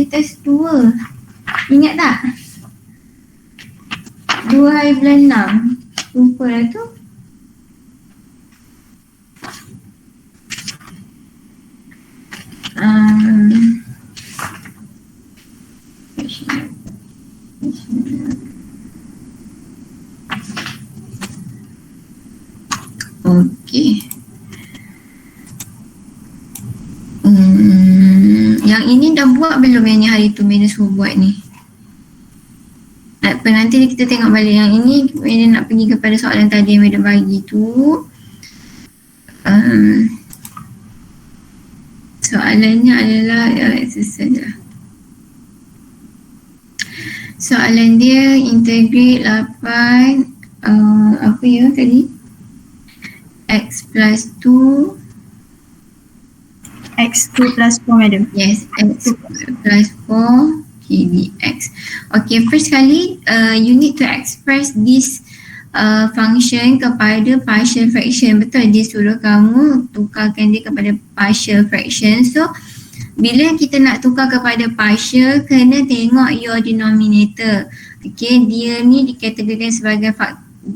punya test 2. Ingat tak? 2 hari bulan 6. Lupa lah tu. Okey. Yang ini dah buat belum yang hari tu Madam suruh buat ni? Nanti kita tengok balik yang ini. Madam nak pergi kepada soalan tadi yang Madam bagi tu. Soalannya adalah exercise. Soalan dia integrate 8 apa ya tadi? X plus 2 X2 plus 4 madam. Yes, X plus 4 dx. Okay, first kali you need to express this function kepada partial fraction. Betul, dia suruh kamu tukarkan dia kepada partial fraction. So bila kita nak tukar kepada partial, kena tengok your denominator. Okay, dia ni dikategorikan sebagai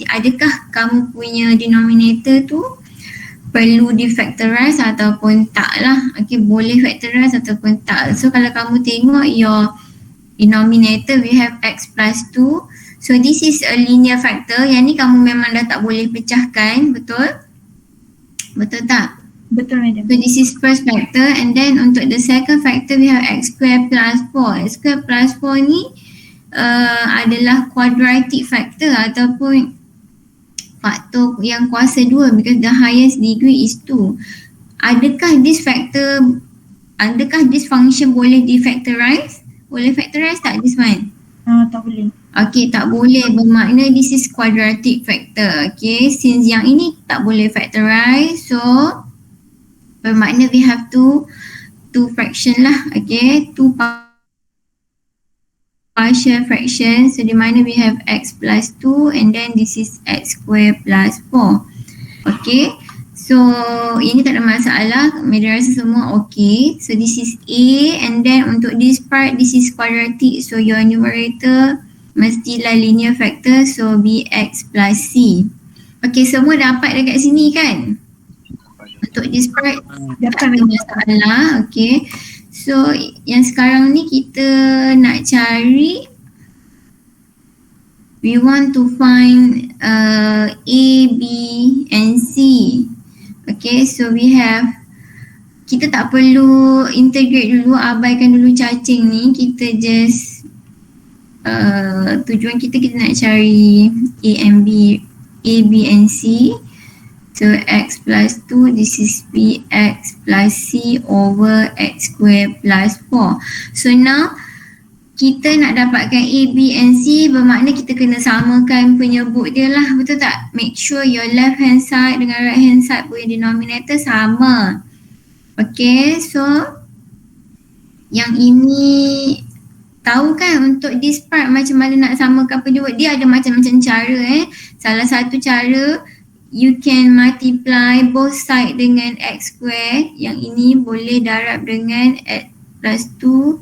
adakah kamu punya denominator tu perlu di-factorize ataupun tak lah. Okay, boleh factorize ataupun tak. So kalau kamu tengok your denominator, we have x plus 2. So this is a linear factor. Yang ni kamu memang dah tak boleh pecahkan, betul? Betul tak? Betul madam. So this is first factor, and then untuk the second factor we have x square plus 4. X square plus 4 ni adalah quadratic factor ataupun faktor yang kuasa 2 because the highest degree is 2. Adakah this function boleh di-factorize? Boleh factorize tak this one? Tak boleh. Okay, tak boleh, bermakna this is quadratic factor. Okay, since yang ini tak boleh factorize, so bermakna we have two fraction lah. Okay, two partial fraction. So di mana we have x plus 2 and then this is x square plus 4. Okay, so ini tak ada masalah. Madam rasa semua okay. So this is A, and then untuk this part this is quadratic. So your numerator mestilah linear factor. So bx plus c. Okay, semua dapat dekat sini kan? Untuk this part dapat masalah. Okay, so yang sekarang ni kita nak cari, we want to find A, B and C. Okay, so we have, kita tak perlu integrate dulu, abaikan dulu cacing ni. Kita just tujuan kita nak cari A and B, A, B and C. So x plus 2, this is bx plus c over x square plus 4. So now kita nak dapatkan A, B and C, bermakna kita kena samakan penyebut dia lah, betul tak? Make sure your left hand side dengan right hand side punya denominator sama. Okay, so yang ini tahu kan untuk this part macam mana nak samakan penyebut. Dia ada macam-macam cara Salah satu cara, you can multiply both side dengan x square. Yang ini boleh darab dengan x plus 2,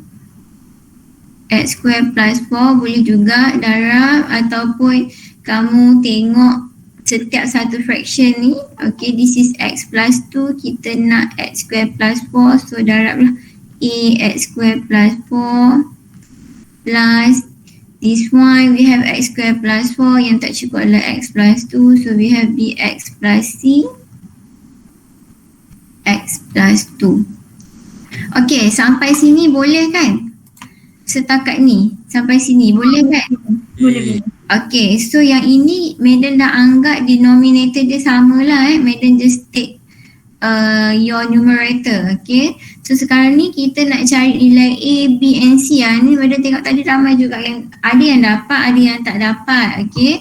x square plus 4 boleh juga darab, ataupun kamu tengok setiap satu fraction ni. Okay, this is x plus 2, kita nak x square plus 4, so darablah A x square plus 4 plus this one, we have x square plus 4, yang tak cukup adalah x plus 2, so we have bx plus c x plus 2. Okay, sampai sini boleh kan? Setakat ni, sampai sini boleh kan? Boleh. Okay, so yang ini Madam dah anggap denominator dia sama lah Madam just take your numerator. Okay, so sekarang ni kita nak cari nilai A, B and C. Ni Madam tengok tadi ramai juga yang ada yang dapat, ada yang tak dapat. Okay,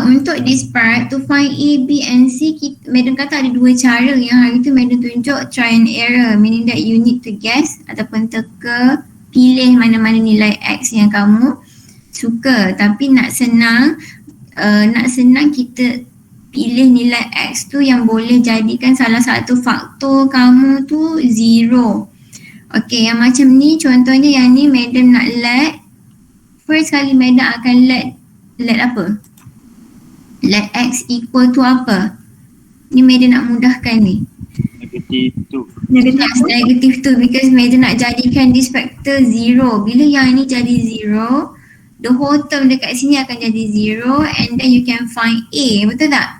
untuk this part, to find A, B and C, Madam kata ada dua cara. Yang hari tu Madam tunjuk try and error, meaning that you need to guess ataupun teka, pilih mana-mana nilai X yang kamu suka. Tapi nak senang kita pilih nilai X tu yang boleh jadikan salah satu faktor kamu tu 0. Okay, yang macam ni contohnya yang ni madam nak let. First kali madam akan let apa? Let x equal to apa? Ni madam nak mudahkan ni. Negative 2. Negatif Yes, negative 2 because madam nak jadikan this factor 0. Bila yang ini jadi 0, the whole term dekat sini akan jadi 0 and then you can find A, betul tak?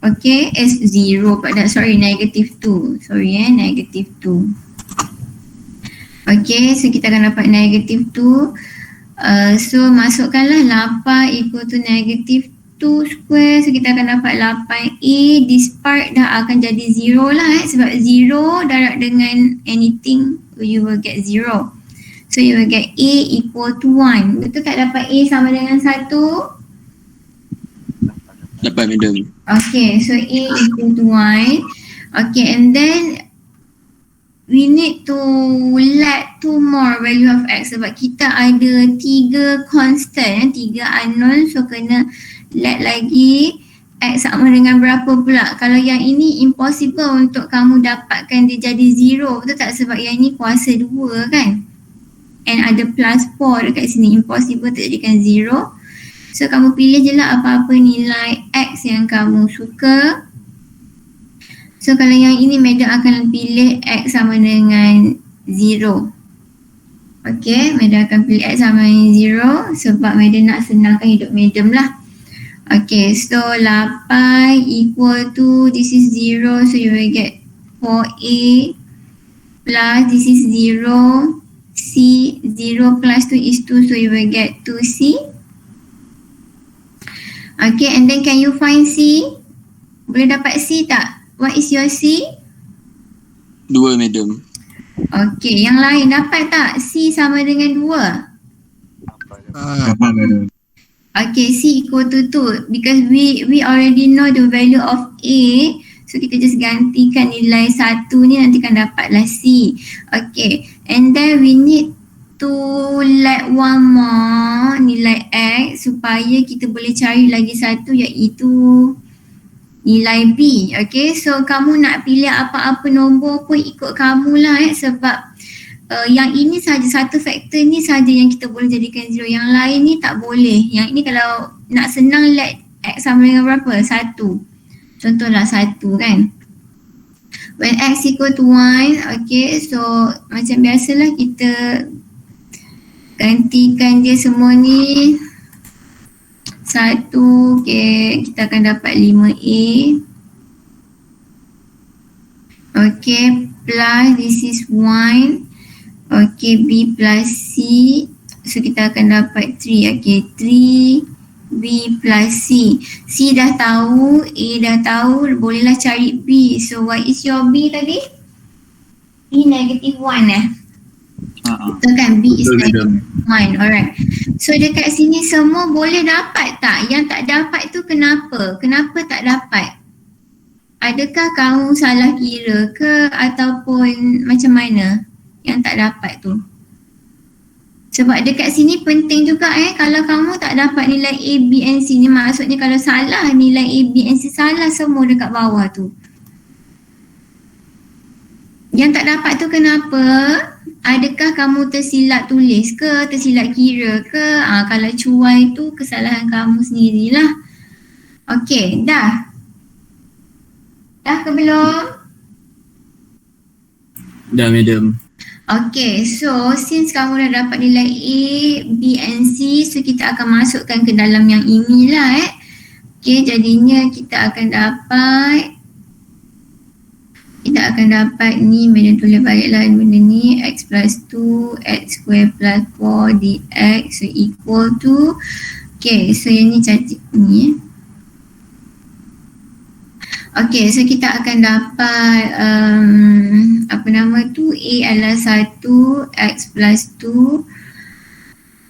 Okay, S 0 pada negative 2. Negative 2. Okay, so kita akan dapat negative 2. So masukkanlah 8 equal to negative 2 square. So kita akan dapat 8A. This part dah akan jadi 0 lah sebab 0 darab dengan anything you will get 0. So you will get A equal to 1. Betul tak dapat A sama dengan 1? Dapat madam. Okay, so A equal to 1. Okay, and then we need to let 2 more value of x sebab kita ada 3 constant, 3 unknown. So kena let lagi x sama dengan berapa pula. Kalau yang ini impossible untuk kamu dapatkan dia jadi 0, betul tak? Sebab yang ini kuasa 2 kan? And ada plus 4 dekat sini, impossible untuk jadikan 0. So kamu pilih je lah apa-apa nilai x yang kamu suka. So kalau yang ini madam akan pilih x sama dengan 0. Okay, madam akan pilih x sama dengan 0 sebab madam nak senangkan hidup madam lah. Okay, so 8 equal to, this is 0, so you will get 4A plus this is 0, C, 0 plus 2 is 2, so you will get 2C. Okay, and then can you find C? Boleh dapat C tak? What is your C? 2 madam. Okay, yang lain dapat tak? C sama dengan 2. Dapat madam. Okay, C equal to 2 because we already know the value of A. So kita just gantikan nilai 1 ni, nanti kan dapatlah C. Okay, and then we need to let one more nilai X supaya kita boleh cari lagi satu iaitu nilai B. Okay, so kamu nak pilih apa-apa nombor pun ikut kamu lah sebab yang ini saja, satu faktor ni saja yang kita boleh jadikan 0. Yang lain ni tak boleh. Yang ini kalau nak senang let x sama dengan berapa? 1. Contohlah 1 kan. When x equal to 1, okay, so macam biasalah kita gantikan dia semua ni. 1, okay, kita akan dapat 5A. Okay, plus this is 1. Okay, B plus C. So kita akan dapat 3. Okay, 3B plus C. C dah tahu, A dah tahu, bolehlah cari B. So what is your B tadi? B negative 1 Betul kan? B is negative 1. Alright. So dekat sini semua boleh dapat tak? Yang tak dapat tu kenapa? Kenapa tak dapat? Adakah kamu salah kira ke ataupun macam mana yang tak dapat tu? Sebab dekat sini penting juga kalau kamu tak dapat nilai A, B and C ni, maksudnya kalau salah nilai A, B and C, salah semua dekat bawah tu. Yang tak dapat tu kenapa? Adakah kamu tersilap tulis ke, tersilap kira ke? Kalau cuai tu kesalahan kamu sendirilah. Okey, dah? Dah ke belum? Dah madam. Okay, so since kamu dah dapat nilai A, B and C, so kita akan masukkan ke dalam yang inilah Okay, jadinya kita akan dapat ni, madam tulis baliklah benda ni, x plus 2, x square plus 4 dx, so equal to, okay, so yang ni cantik ni Okay, so kita akan dapat apa nama tu, A adalah 1, X plus 2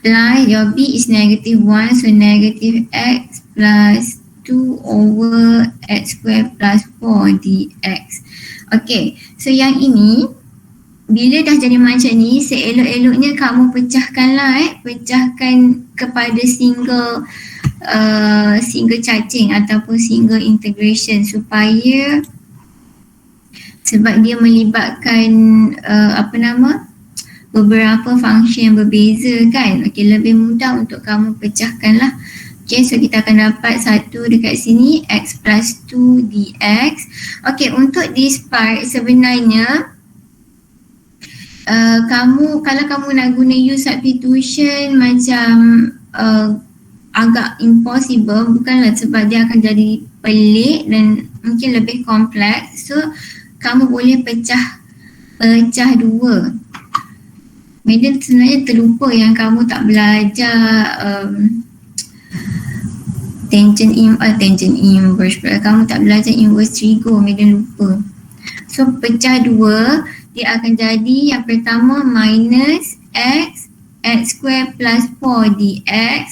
plus your B is negative 1, so negative X plus 2 over X square plus 4 dx. Okay, so yang ini bila dah jadi macam ni, seelok-eloknya kamu pecahkanlah pecahkan kepada single cacing ataupun single integration supaya sebab dia melibatkan beberapa function yang berbeza kan. Okey, lebih mudah untuk kamu pecahkan lah. Okey, so kita akan dapat satu dekat sini, x plus 2 dx. Okey, untuk this part sebenarnya kalau kamu nak guna U substitution macam agak impossible, bukanlah sebab dia akan jadi pelik dan mungkin lebih kompleks. So kamu boleh pecah dua. Madam sebenarnya terlupa yang kamu tak belajar tangent inverse. Kamu tak belajar inverse trigo, Madam lupa. So pecah dua, dia akan jadi yang pertama minus x square plus 4 dx,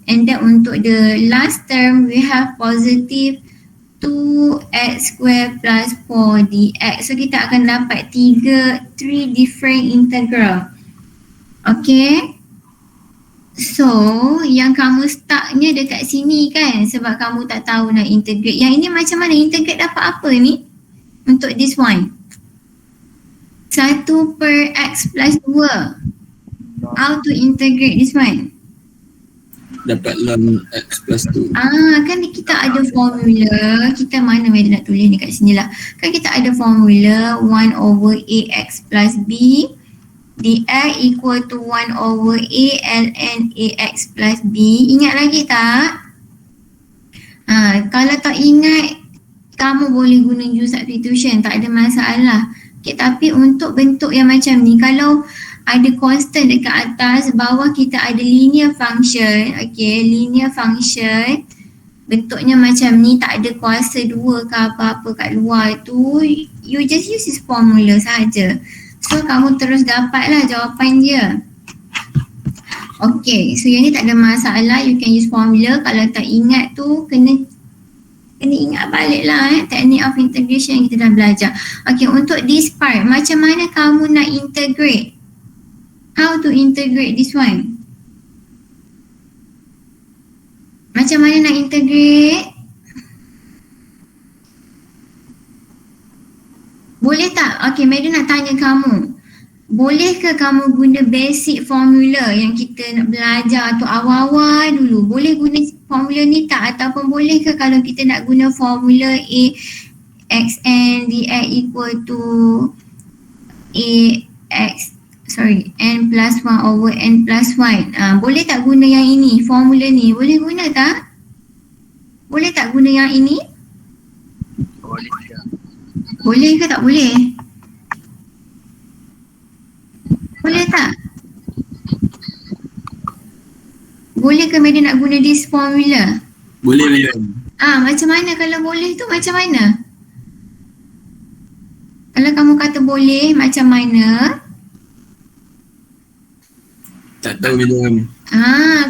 and then untuk the last term we have positive 2x square plus 4 dx. So kita akan dapat 3 different integral. Okay, so yang kamu stucknya dekat sini kan, sebab kamu tak tahu nak integrate. Yang ini macam mana integrate, dapat apa ni untuk this one? 1 per x plus 2. How to integrate this one? Dapat ln x plus 2. Kan kita ada formula. Kita mana nak tulis dekat sini lah. Kan kita ada formula 1 over ax plus b dx equal to 1 over a ln ax plus b. Ingat lagi tak? Kalau tak ingat, kamu boleh guna U substitution, tak ada masalah. Okay, tapi untuk bentuk yang macam ni, kalau ada constant dekat atas, bawah kita ada linear function. Okay, linear function bentuknya macam ni, tak ada kuasa dua ke apa-apa kat luar tu, you just use this formula saja. So kamu terus dapatlah jawapan dia. Okay, so yang ni tak ada masalah, you can use formula. Kalau tak ingat tu, kena ingat balik lah technique of integration yang kita dah belajar. Okay, untuk this part, macam mana kamu nak integrate? How to integrate this one? Macam mana nak integrate? Boleh tak? Okay, Madam nak tanya kamu. Boleh ke kamu guna basic formula yang kita nak belajar tu awal-awal dulu? Boleh guna formula ni tak? Ataupun boleh ke kalau kita nak guna formula A xn dx equal to n plus 1 over n plus 1. Boleh tak guna yang ini? Formula ni boleh guna tak? Boleh tak guna yang ini? Boleh. Boleh ke tak boleh? Boleh tak? Boleh ke Madam nak guna this formula? Boleh Madam. Macam mana kalau boleh tu, macam mana? Kalau kamu kata boleh, macam mana? Tak tahu Madam.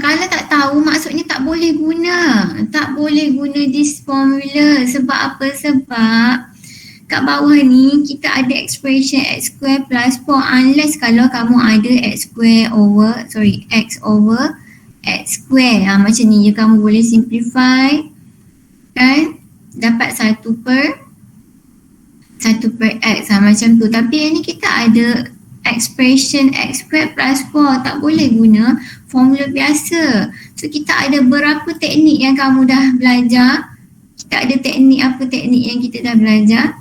Kalau tak tahu maksudnya tak boleh guna. Tak boleh guna this formula. Sebab apa? Sebab kat bawah ni kita ada expression x square plus 4 unless kalau kamu ada x over x square. Macam ni je kamu boleh simplify kan, dapat 1 per x macam tu. Tapi yang ni kita ada expression x square plus 4, tak boleh guna formula biasa. So kita ada berapa teknik yang kamu dah belajar. Kita ada teknik yang kita dah belajar.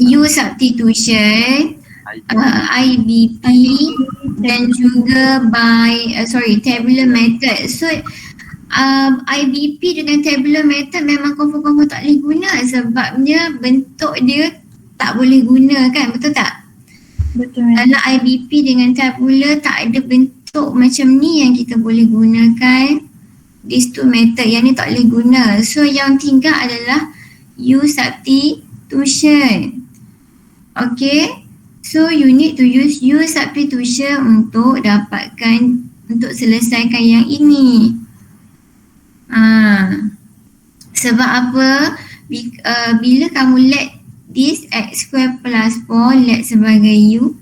U substitution, IBP dan juga tabular method. So IBP dengan tabular method memang confirm tak boleh guna sebabnya bentuk dia tak boleh guna kan, betul tak? Betul. Kalau IBP dengan tabular tak ada bentuk macam ni yang kita boleh gunakan. These two method yang ni tak boleh guna. So yang tinggal adalah U substitution. Okay, so you need to use U substitution untuk selesaikan yang ini. Sebab apa? Bila kamu let this x square plus 4 let sebagai U,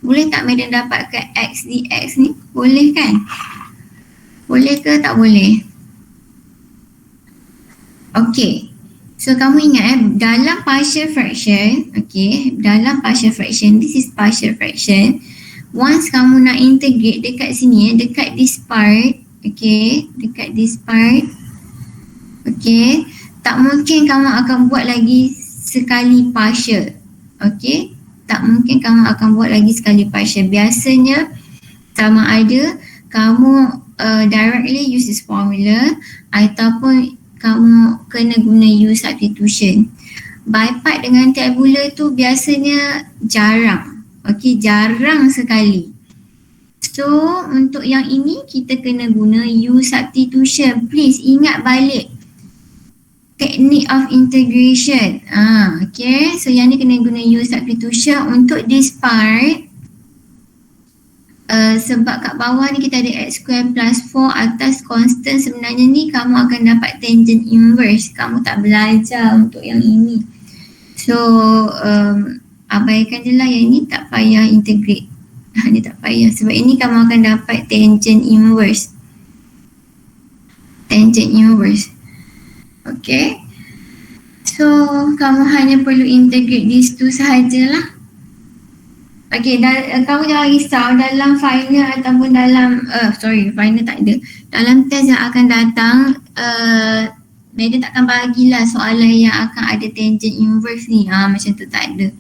boleh tak Madam dapatkan x dx ni? Boleh kan? Boleh ke tak boleh? Okay, So kamu ingat dalam partial fraction, okay, dalam partial fraction, this is partial fraction. Once kamu nak integrate dekat sini, dekat this part, okay, dekat this part, okay, tak mungkin kamu akan buat lagi sekali partial, okay, tak mungkin kamu akan buat lagi sekali partial. Biasanya sama ada kamu directly use this formula ataupun kamu kena guna U substitution. By part dengan tabular tu biasanya jarang. Okey, jarang sekali. So, untuk yang ini kita kena guna U substitution. Please ingat balik technique of integration. Okay, so yang ni kena guna U substitution untuk this part. Sebab kat bawah ni kita ada x square plus 4 atas constant, sebenarnya ni kamu akan dapat tangent inverse. Kamu tak belajar untuk yang ini. So abaikan je lah, yang ni tak payah integrate. Ni tak payah sebab ini kamu akan dapat tangent inverse. Tangent inverse. Okay. So kamu hanya perlu integrate these two sahajalah. Okay, kamu jangan risau dalam final ataupun dalam, final tak ada. Dalam test yang akan datang, Madam takkan bagilah soalan yang akan ada tangent inverse ni. Macam tu tak ada.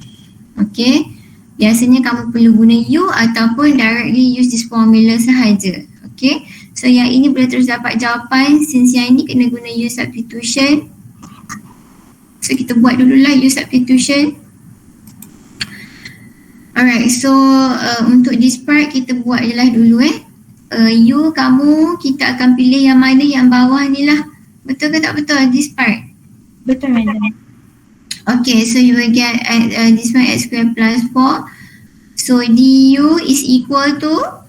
Okay, biasanya kamu perlu guna U ataupun directly use this formula sahaja. Okay, so yang ini boleh terus dapat jawapan since yang ini kena guna U substitution. So kita buat dululah U substitution. Alright, so untuk this part kita buat je lah dulu U kamu, kita akan pilih yang mana yang bawah ni lah. Betul ke tak betul this part? Betul madam. Okay, so you will get this one x square plus 4. So du is equal to?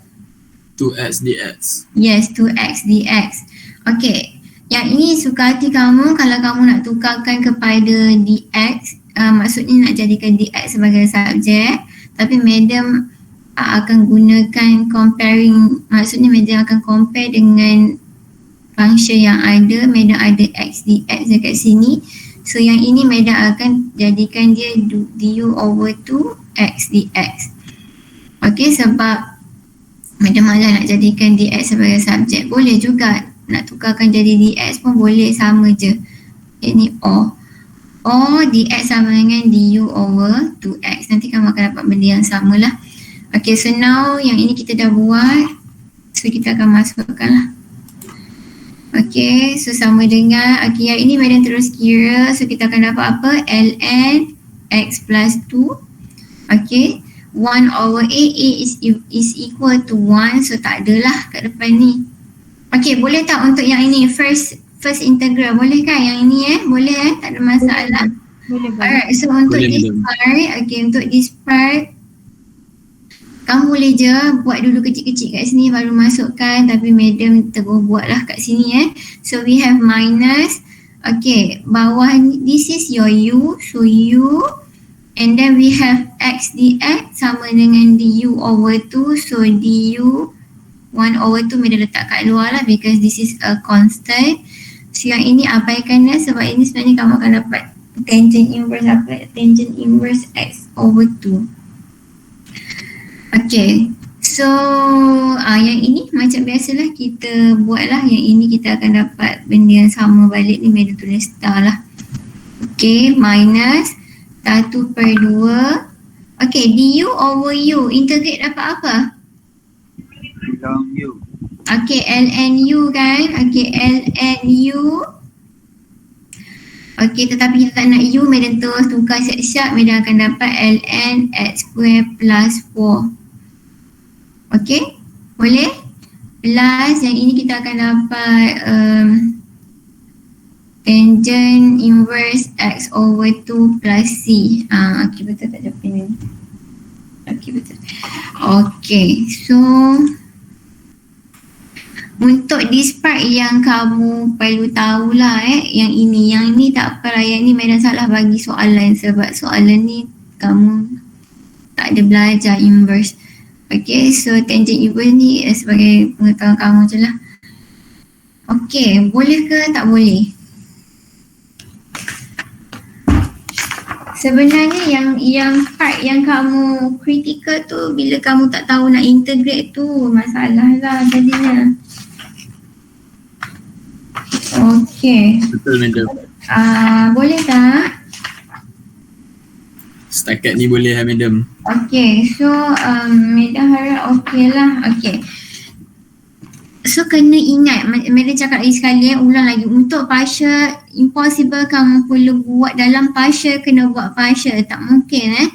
2x dx. Yes, 2x dx. Okay, yang ini suka hati kamu kalau kamu nak tukarkan kepada dx. Maksudnya nak jadikan dx sebagai subjek. Tapi madam akan gunakan comparing, maksudnya madam akan compare dengan function yang ada. Madam ada x dx dekat sini. So yang ini madam akan jadikan dia du over 2 x dx. Okay, sebab madam malah nak jadikan dx sebagai subjek. Boleh juga nak tukarkan jadi dx pun boleh, sama je. Ini o. Dx sama dengan du over 2x. Nanti kamu akan dapat benda yang sama lah. Okay, so now yang ini kita dah buat. So kita akan masukkan lah. Okay, so sama dengan, okay, yang ini madam terus kira. So kita akan dapat apa? ln x plus 2. Okay, 1 over a is equal to 1. So tak adalah kat depan ni. Okay, boleh tak untuk yang ini first integral, boleh kan yang ini boleh tak ada masalah. Boleh. Alright, so untuk Boleh, this madam. part, okay, untuk this part kamu boleh je buat dulu kecil-kecil kat sini baru masukkan, tapi madam terus buat lah kat sini So we have minus, okay, bawah ni, this is your u, so u, and then we have x dx sama dengan du over 2, so du 1 over 2 madam letak kat luar lah because this is a constant. So yang ini abaikannya sebab ini sebenarnya kamu akan dapat tangent inverse apa? Tangent inverse x over 2. Okay. So yang ini macam biasalah kita buatlah. Yang ini kita akan dapat benda yang sama balik ni, madam tulis star lah. Okay, minus 1 per 2. Okay, du over u. Integrate dapat apa? Long U. Okay, ln u kan? Okay, ln u. Okay, tetapi kita tak nak u, madam terus tukar siap-siap, madam akan dapat ln x square plus 4. Okay, boleh? Plus yang ini kita akan dapat tangent inverse x over 2 plus c. Okay, betul tak ada pen ni? Okay, betul. Okay, so untuk this part yang kamu perlu tahulah yang ini tak apa lah, yang ni madam salah bagi soalan sebab soalan ni kamu tak ada belajar inverse. Okay, so tangent inverse ni sebagai pengetahuan kamu je lah. Okay, boleh ke tak boleh? Sebenarnya yang part yang kamu critical tu bila kamu tak tahu nak integrate tu masalah lah jadinya. Okay. Betul madam. Boleh tak? Setakat ni boleh madam. Okay, so Madam harap okay lah. Okay. So kena ingat, Madam cakap lagi sekali ulang lagi. Untuk partial, impossible kamu perlu buat dalam partial, kena buat partial. Tak mungkin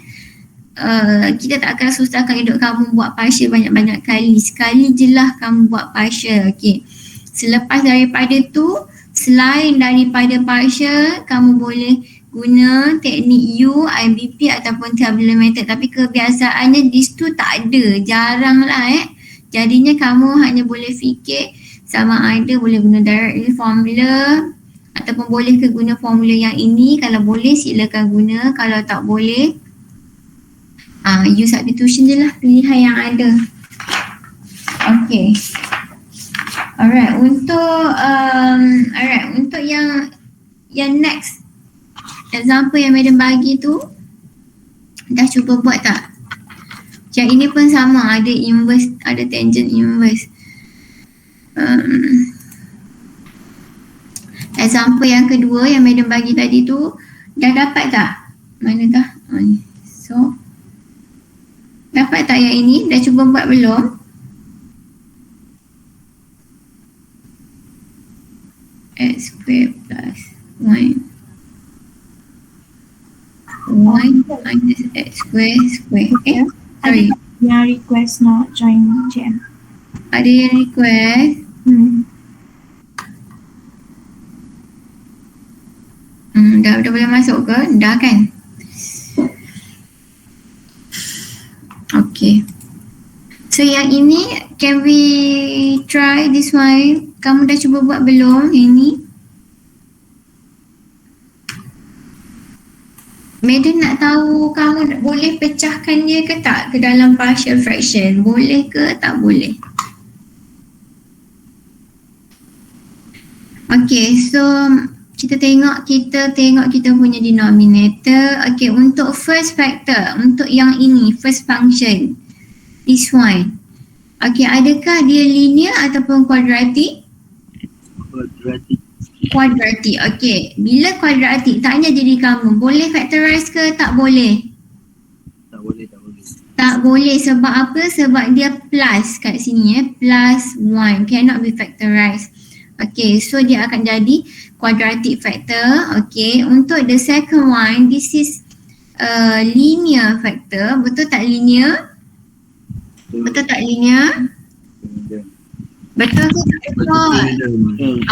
kita tak akan susahkan hidup kamu buat partial banyak-banyak kali. Sekali je lah kamu buat partial. Okay. Selepas daripada tu, selain daripada partial, kamu boleh guna teknik U, IBP ataupun tabular method. Tapi kebiasaannya these tu tak ada, jarang lah Jadinya kamu hanya boleh fikir sama ada boleh guna direct formula ataupun boleh ke guna formula yang ini. Kalau boleh silakan guna, kalau tak boleh U substitution je lah pilihan yang ada. Okay. Alright, untuk yang next example yang Madam bagi tu dah cuba buat tak? Yang ini pun sama, ada inverse, ada tangent inverse. Example yang kedua yang Madam bagi tadi tu dah dapat tak? Mana dah? So dapat tak yang ini? Dah cuba buat belum? X square plus 1 minus x square. Sorry. Yang request nak join JM. Ada yang request. Dah boleh masuk ke? Dah kan? Okay. So yang ini, can we try this one? Kamu dah cuba buat belum yang ni? Madam nak tahu kamu boleh pecahkan dia ke tak ke dalam partial fraction? Boleh ke tak boleh? Okay, so kita tengok kita punya denominator. Okay, untuk first factor, untuk yang ini, first function, this one. Okay, adakah dia linear ataupun quadratic? Quadratic, okay. Bila quadratic, tanya diri kamu, boleh factorize ke tak boleh? Tak boleh. Tak boleh, sebab apa? Sebab dia plus kat sini plus 1, cannot be factorized. Okay, so dia akan jadi quadratic factor. Okay, untuk the second one, this is linear factor. Betul tak linear? Betul tak linear? Betul ke tak betul?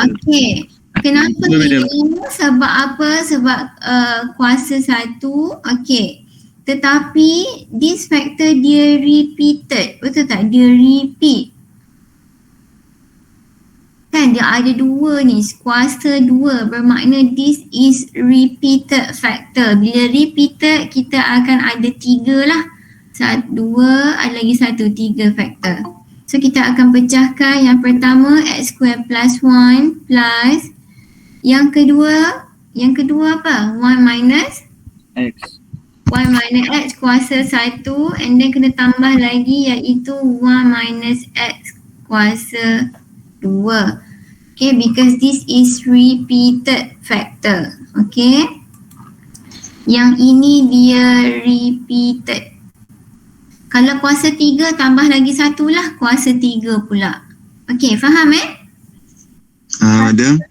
Okay. Kenapa linear? Sebab apa? Sebab kuasa 1. Okay. Tetapi this factor dia repeated. Betul tak? Dia repeat. Kan dia ada 2 ni. Kuasa 2 bermakna this is repeated factor. Bila repeated kita akan ada 3 lah. 2, ada lagi 1, 3 factor. So kita akan pecahkan yang pertama x square plus 1 plus yang kedua apa? 1 minus X. 1 minus x kuasa 1 and then kena tambah lagi iaitu 1 minus x kuasa 2. Okay, because this is repeated factor. Okay. Yang ini dia repeated. Kalau kuasa 3 tambah lagi 1 lah, kuasa 3 pula. Okay, faham Madam,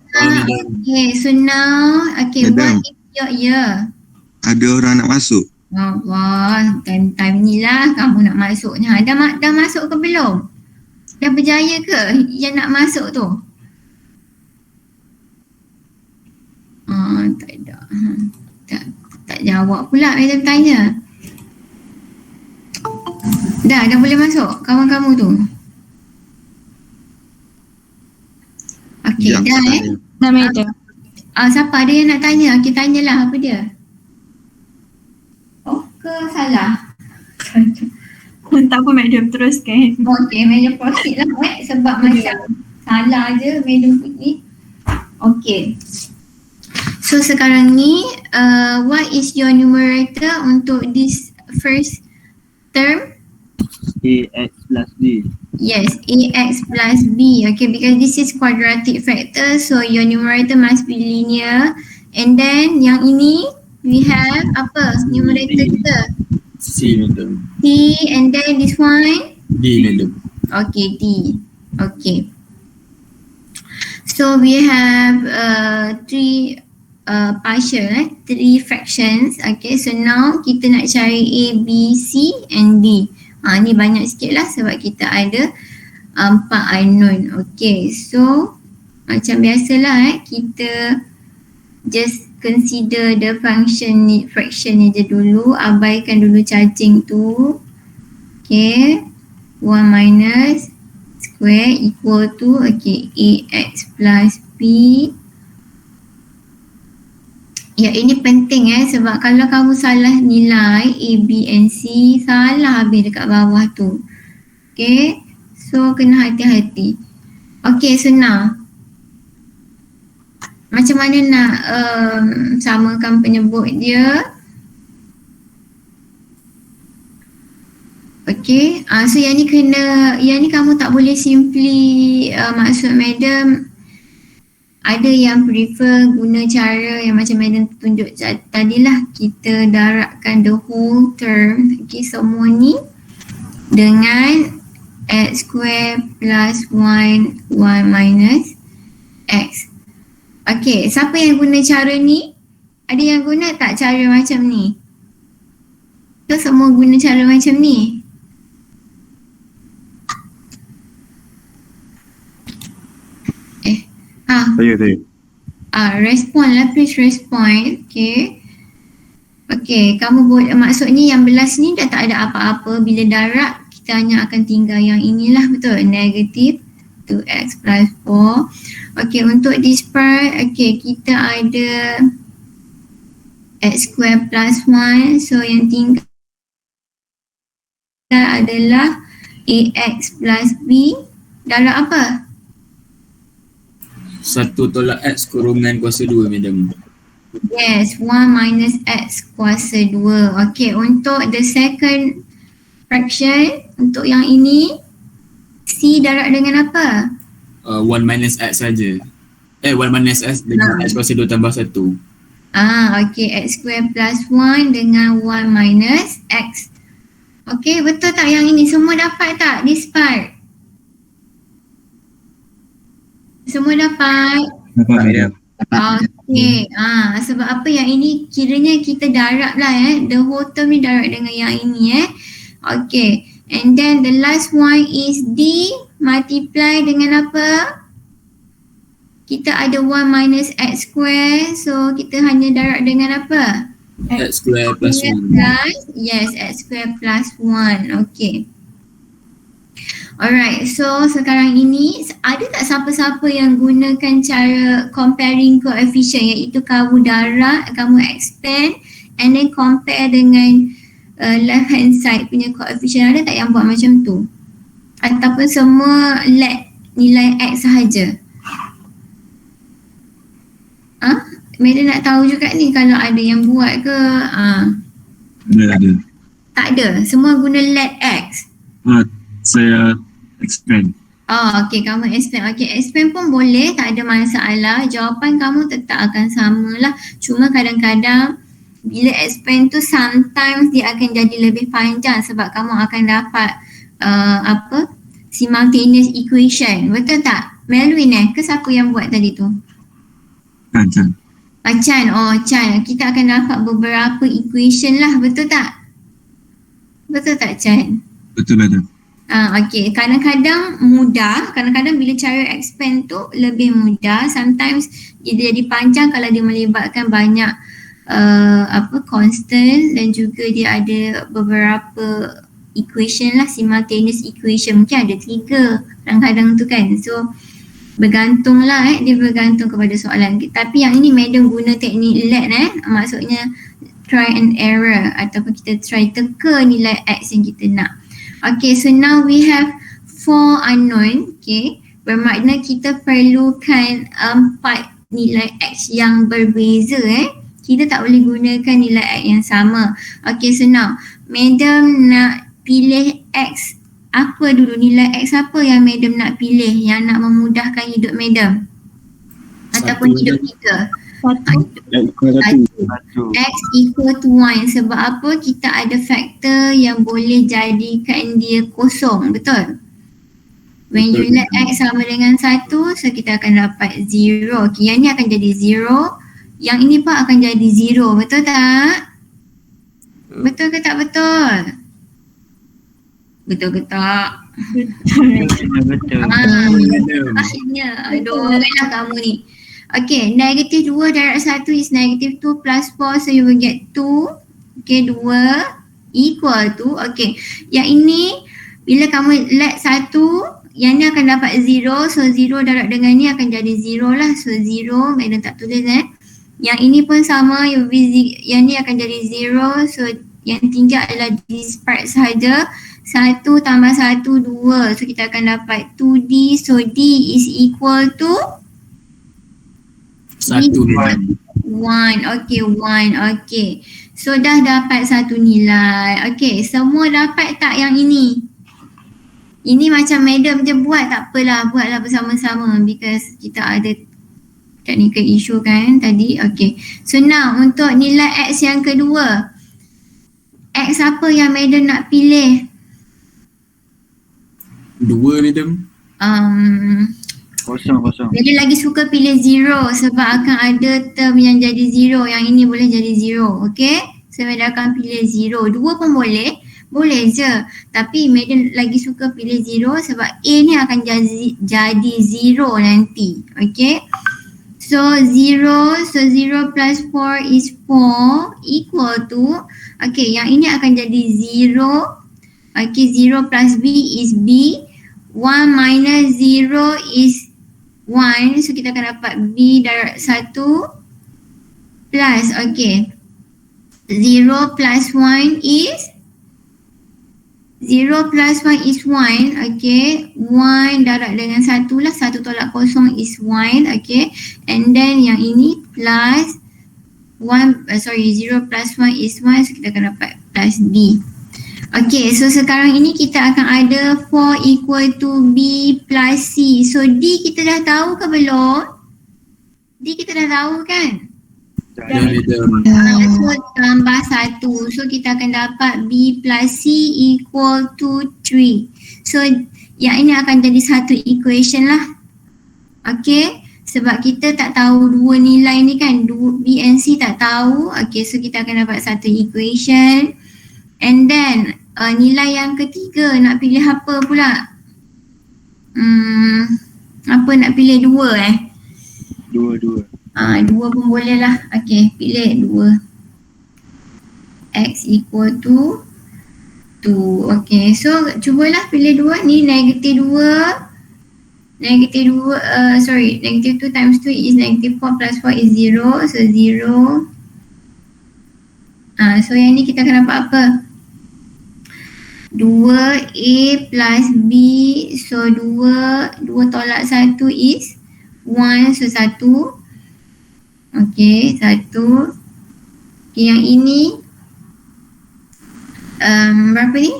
Okay, so now, okay, Madam. what is your ada orang nak masuk. Allah, time ni lah kamu nak masuknya. Dah masuk ke belum? Dah berjaya ke yang nak masuk tu? Tak ada. Tak jawab pula Madam tanya. Dah boleh masuk kawan kamu tu? Okay, Yang dah saya. Dah Madam. Siapa ada yang nak tanya? Okay, tanyalah apa dia. Oh, ke salah? Tak apa Madam, teruskan. Okay, Madam proceed lah sebab macam salah je Madam put ni. Okay. So sekarang ni, what is your numerator untuk this first term? AX plus B. Yes, ax plus b. Okay, because this is quadratic factor, so your numerator must be linear. And then yang ini we have apa? Numerator kita C madam. t, and then this one D madam. okay, d. Okay. So we have three partial, three fractions. Okay, so now kita nak cari a, b, c and d. Ni banyak sikit lah sebab kita ada 4 unknown. Okay, so macam biasalah kita just consider the function ni, fraction ni je dulu. Abaikan dulu cacing tu. Okay, 1 minus square equal to, okay, ax plus b. Ya, ini penting sebab kalau kamu salah nilai A, B and C, salah habis dekat bawah tu. Okay, so kena hati-hati. Okay, so now macam mana nak samakan penyebut dia? Okay, so yang ni kamu tak boleh simply maksud madam ada yang prefer guna cara yang macam madam tunjuk tadilah, kita darabkan the whole term, okay, semua ni dengan x square plus 1 minus x. Okay, siapa yang guna cara ni? Ada yang guna tak cara macam ni? So semua guna cara macam ni? Saya. Respond lah, please respond. Okay. Okay, kamu boleh, maksudnya yang belas ni dah tak ada apa-apa. Bila darab, kita hanya akan tinggal yang inilah, betul? Negative 2x plus 4. Okay, untuk this part, okay, kita ada x square plus 1. So yang tinggal adalah ax plus b. Darab apa? 1 tolak X kurungan kuasa 2 madam. Yes, 1 minus X kuasa 2. Okay, untuk the second fraction, untuk yang ini, C darab dengan apa? 1 minus X saja. 1 minus X dengan X kuasa 2 tambah 1. Okay, X square plus 1 dengan 1 minus X. Okay, betul tak yang ini? Semua dapat tak this part? Semua dapat? Dapat madam. Okay, sebab apa yang ini kiranya kita darab lah the whole term ni darab dengan yang ini Okay, and then the last one is D multiply dengan apa? Kita ada 1 minus X square, so kita hanya darab dengan apa? X square plus 1. Yes, X square plus 1. Okay. Alright, so sekarang ini ada tak siapa-siapa yang gunakan cara comparing coefficient, iaitu kamu darab, kamu expand and then compare dengan left hand side punya coefficient? Ada tak yang buat macam tu? Ataupun semua let nilai X sahaja? Madam nak tahu juga ni kalau ada yang buat ke? Ada. Tak ada, semua guna let X. Saya expand. Okay, kamu expand. Okay, expand pun boleh, tak ada masalah. Jawapan kamu tetap akan sama lah. Cuma kadang-kadang bila expand tu sometimes dia akan jadi lebih panjang sebab kamu akan dapat simultaneous equation. Betul tak? Melwin ke siapa yang buat tadi tu? Chan. Chan. Chan. Kita akan dapat beberapa equation lah. Betul tak? Betul tak Chan? Betul madam. Okay, kadang-kadang mudah, kadang-kadang bila cara expand tu lebih mudah. Sometimes dia jadi panjang kalau dia melibatkan banyak constant dan juga dia ada beberapa equation lah, simultaneous equation. Mungkin ada 3 kadang-kadang tu kan. So bergantung lah dia bergantung kepada soalan. Tapi yang ini madam guna teknik let maksudnya try and error ataupun kita try teka nilai X yang kita nak. Okay, so now we have 4 unknown. Okay, bermakna kita perlukan 4 nilai X yang berbeza kita tak boleh gunakan nilai X yang sama. Okay, so now Madam nak pilih X apa dulu, nilai X apa yang Madam nak pilih yang nak memudahkan hidup Madam ataupun Satu hidup je. kita? Satu. Satu. X equal to 1 sebab apa? Kita ada faktor yang boleh jadikan dia kosong, betul? When you Betul. let X sama dengan 1, so kita akan dapat 0. Okay, yang ni akan jadi 0. Yang ini pun akan jadi 0, betul tak? Betul ke tak betul? Betul ke tak? Betul. Akhirnya, aduh, lah kamu ni. Okay, negative 2 darab 1 is negative 2 plus 4, so you will get 2. Okay, 2 equal to, okay. Yang ini, bila kamu let 1, yang ni akan dapat 0, so 0 darab dengan ni akan jadi 0 lah. So 0, Madam tak tulis Yang ini pun sama, yang ni akan jadi 0, so yang tinggal adalah this part sahaja. 1 tambah 1, 2. So kita akan dapat 2D. So D is equal to 1 nilai. 1. Okay, 1. Okay. So dah dapat satu nilai. Okay, semua dapat tak yang ini? Ini macam Madam je buat, tak apalah. Buatlah bersama-sama because kita ada technical issue kan tadi. Okay. So now untuk nilai X yang kedua. X apa yang Madam nak pilih? 2 Madam. Kosong. Jadi lagi suka pilih 0 sebab akan ada term yang jadi 0. Yang ini boleh jadi 0. Okay? So Madam akan pilih 0. 2 pun boleh. Boleh je. Tapi Madam lagi suka pilih 0 sebab A ni akan jadi 0 nanti. Okay? So 0. So 0 plus 4 is 4 equal to. Okay, yang ini akan jadi 0. Okay, 0 plus B is B. 1 minus 0 is 1. So kita akan dapat B darab 1 plus, okay. 0 plus 1 is 0 plus 1 is 1, okay. 1 darab dengan 1 lah, 1 tolak kosong is 1, okay. And then yang ini plus 0 plus 1 is 1, so kita akan dapat plus B. Okay, so sekarang ini kita akan ada 4 equal to B plus C. So D kita dah tahu ke belum? D kita dah tahu kan? Dah Madam. So tambah 1. So kita akan dapat B plus C equal to 3. So yang ini akan jadi satu equation lah. Okay. Sebab kita tak tahu dua nilai ni kan. B and C tak tahu. Okay. So kita akan dapat satu equation. And then nilai yang ketiga nak pilih apa pula? Apa nak pilih? 2 Dua. Dua pun boleh lah. Okay, pilih 2. X equal to 2. Okay, so cubalah pilih 2 ni. Negative 2. Negative 2 times 2 is negative 4 plus 4 is 0. So 0. So yang ni kita akan dapat apa? 2A plus B. So 2 tolak 1 is 1. So 1. Okay, 1. Okay, yang ini berapa ni?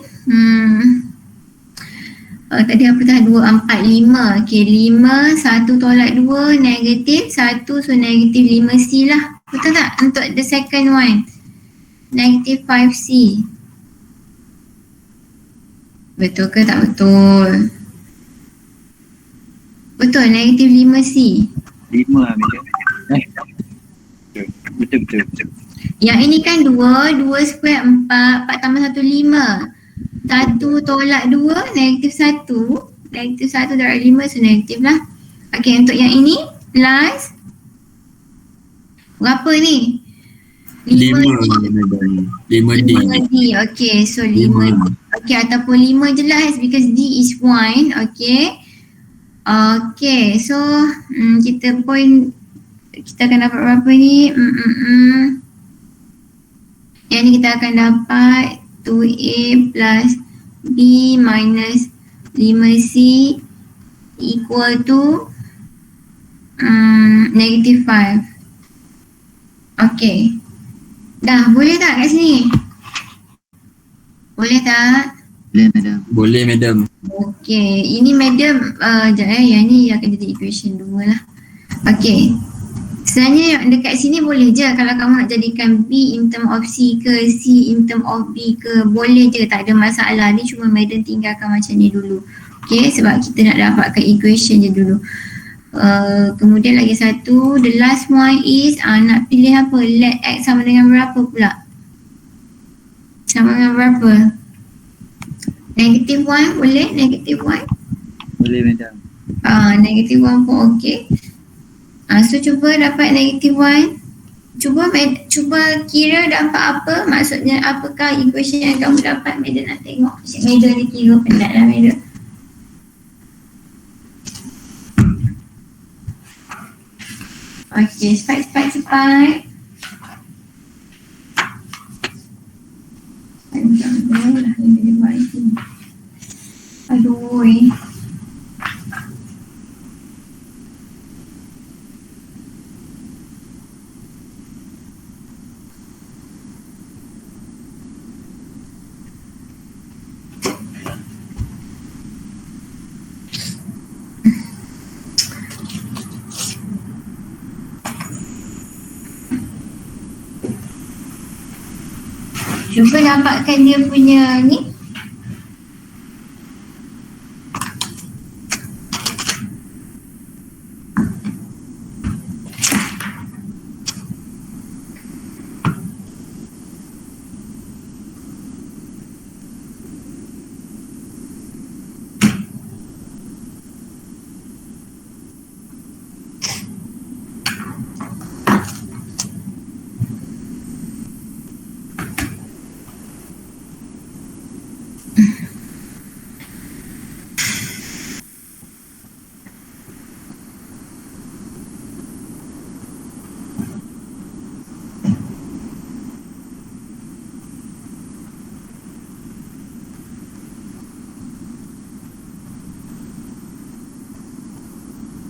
Tadi apa dah? 2, 4, 5. Okay, 5, 1 tolak 2, negatif 1. So negatif 5C lah. Betul tak? Untuk the second one. Negatif 5C. Betul ke tak betul? Betul, negatif 5C. 5 lah macam. Betul. Yang ini kan 2 square 4 tambah 1, 5. 1 tolak 2, negatif 1. Negatif 1 darab 5, so negatif lah. Okay, untuk yang ini plus berapa ni? 5D. 5D, okay, so 5D. Okay, ataupun 5 je lah because D is 1, okay. Okay, so kita akan dapat berapa ni? Yang ni kita akan dapat 2A plus B minus 5C equal to Negative 5. Okay. Dah, boleh tak kat sini? Boleh tak? Boleh madam. Boleh madam. Okay, ini madam, sekejap yang ni akan jadi equation 2 lah. Okay. Sebenarnya yang dekat sini boleh je kalau kamu nak jadikan B in term of C ke C in term of B ke, boleh je, tak ada masalah. Ni cuma madam tinggalkan macam ni dulu. Okay, sebab kita nak dapatkan equation je dulu. Kemudian lagi satu, the last one is nak pilih apa? Let X sama dengan berapa pula? Sama dengan berapa? Negative 1 boleh? Negative 1? Boleh madam. Negative 1 pun okey. So cuba dapat negative 1. Cuba kira dapat apa? Maksudnya apakah equation yang kamu dapat? Madam nak tengok. Cik Madam ni kira penat lah Madam. Okey, cepat. Aduh. Cuba dapatkan dia punya ni.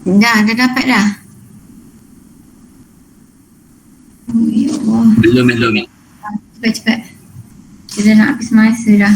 Dah dapat dah. Oh ya Allah. Belum. Cepat. Kita nak habis masa dah.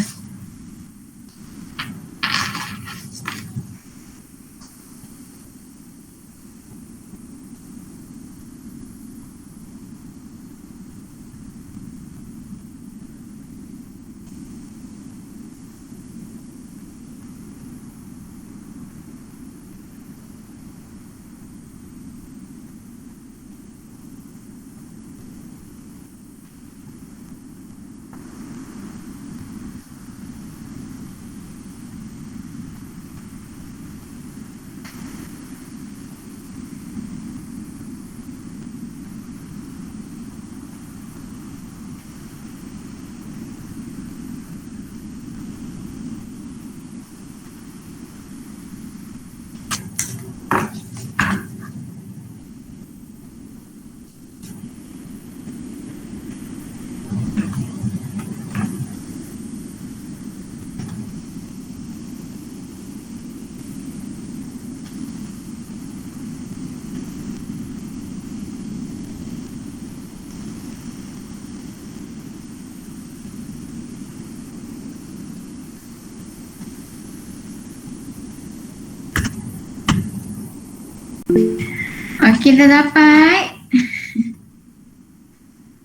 Okey, dah dapat.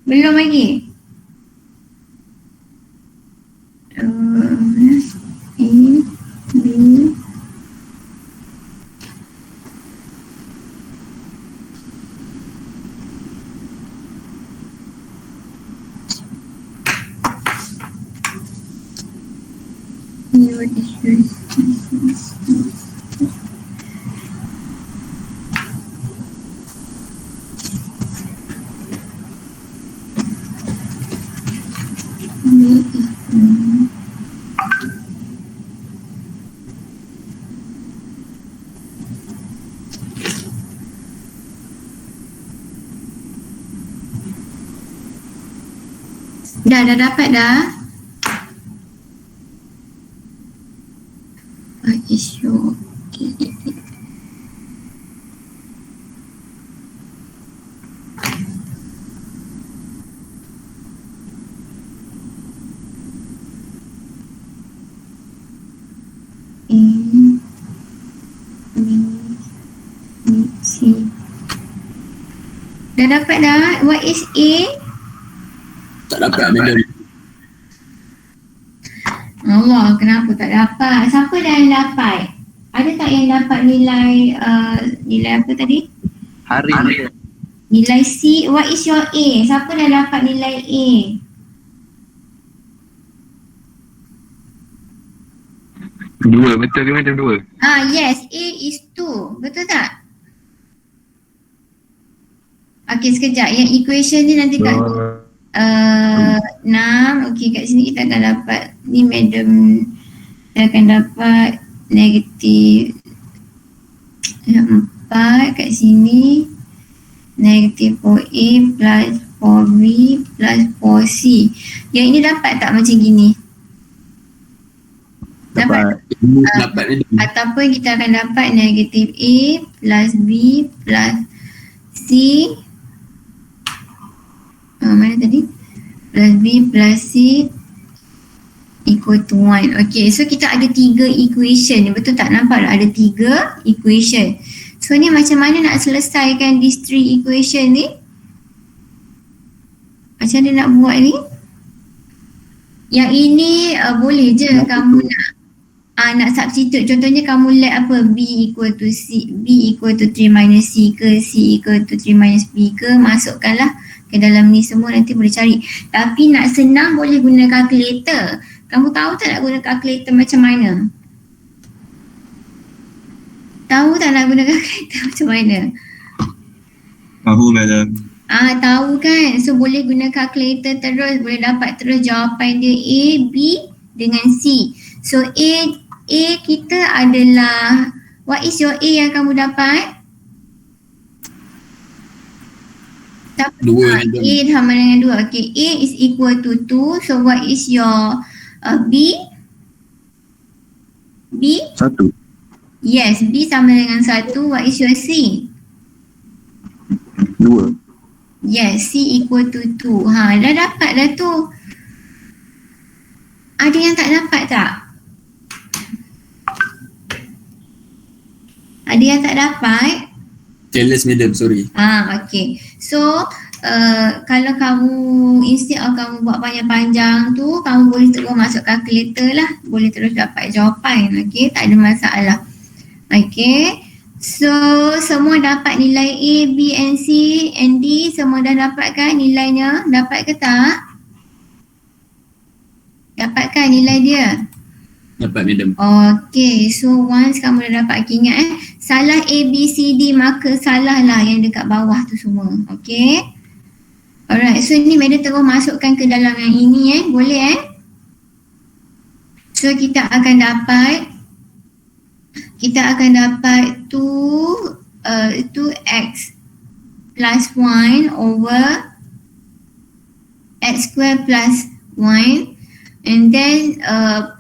Belum lagi. A, B. What is this? Dah dapat dah. What is your A, B, C. Dah dapat dah? What is A? Tak dapat madam. Allah, kenapa tak dapat? Siapa dah yang dapat? Ada tak yang dapat nilai nilai apa tadi? Hari. Nilai C. What is your A? Siapa dah dapat nilai A? Dua, betul ke macam dua? Yes, A is 2. Betul tak? Okay, sekejap. Yang equation ni nanti kat 6. Okay, kat sini kita akan dapat, ni madam kita akan dapat negatif 4 kat sini, negatif 4A plus 4B plus 4C. Yang ini dapat tak macam gini? Dapat. Dapat madam. Ataupun kita akan dapat negatif A plus B plus C, mana tadi? Plus B plus C equal to 1. Okay, so kita ada 3 equation. Betul tak? Nampak tak? Ada 3 equation. So ni macam mana nak selesaikan these 3 equation ni? Macam mana nak buat ni? Yang ini boleh je kamu nak substitute. Contohnya kamu let apa? B equal to C, B equal to 3 minus C ke, C equal to 3 minus B ke, masukkanlah ke dalam ni semua, nanti boleh cari. Tapi nak senang boleh guna calculator. Kamu tahu tak nak guna calculator macam mana? Tahu tak nak guna calculator macam mana? Tahu madam. Tahu kan? So boleh guna calculator terus, boleh dapat terus jawapan dia A, B dengan C. So A kita adalah, what is your A yang kamu dapat? Dua madam. A sama dengan 2. Okay, A is equal to 2. So what is your B? B? Satu. Yes, B sama dengan 1. What is your C? Dua. Yes, C equal to 2. Dah dapat dah tu. Ada yang tak dapat tak? Ada yang tak dapat? Careless madam, sorry. Okay. So, kalau kamu instead of kamu buat panjang-panjang tu, kamu boleh terus masuk calculator lah. Boleh terus dapat jawapan. Okay, tak ada masalah. Okay. So, semua dapat nilai A, B and C and D. Semua dah dapat kan nilainya? Dapat ke tak? Dapat kan nilai dia? Dapat madam. Okay, so once kamu dah dapat, ingat salah A, B, C, D, maka salah lah yang dekat bawah tu semua. Okay. Alright, so ni madam terus masukkan ke dalam yang ini boleh So kita akan dapat 2x plus 1 over x square plus 1 and then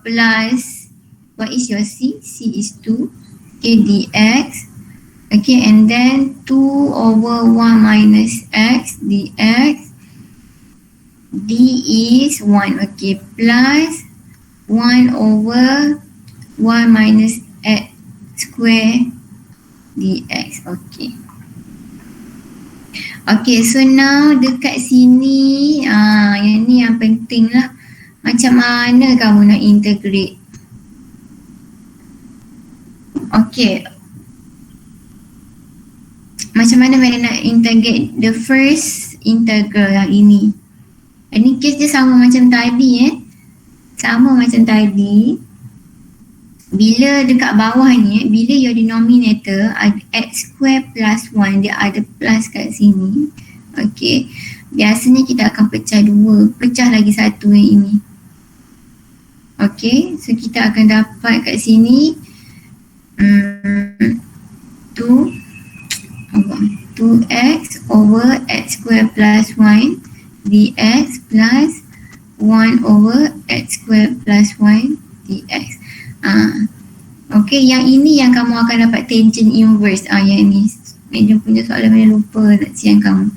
plus, what is your C? C is 2. Okay, dx. Okay, and then 2 over 1 minus x dx. D is 1. Okay, plus 1 over 1 minus x square dx. Okay. Okay, so now dekat sini, yang ni yang penting lah. Macam mana kamu nak integrate? Okay. Macam mana nak integrate the first integral yang ini? Ini case dia sama macam tadi Sama macam tadi. Bila dekat bawah ni, bila your denominator ada x square plus 1, dia ada plus kat sini. Okay. Biasanya kita akan pecah 2. Pecah lagi 1 yang ini. Okay, so kita akan dapat kat sini 2x over x square plus 1 dx plus 1 over x square plus 1 dx. Okay, yang ini yang kamu akan dapat tangent inverse. Yang ini, Madam punya soalan Madam lupa nak siang kamu.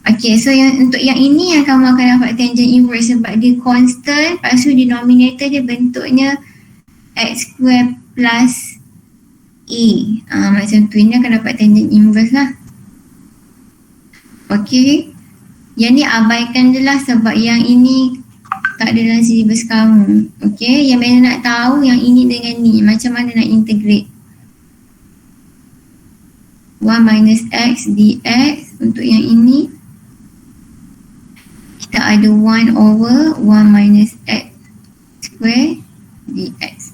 Okay, so untuk yang ini yang kamu akan dapat tangent inverse sebab dia constant, lepas tu denominator dia bentuknya x square plus a. Macam tu, ini akan dapat tangent inverse lah. Okay. Yang ni abaikan je lah sebab yang ini tak ada dalam syllabus kamu. Okay. Yang mana nak tahu yang ini dengan ni, macam mana nak integrate. 1 minus x dx. Untuk yang ini kita ada 1 over 1 minus x square dx.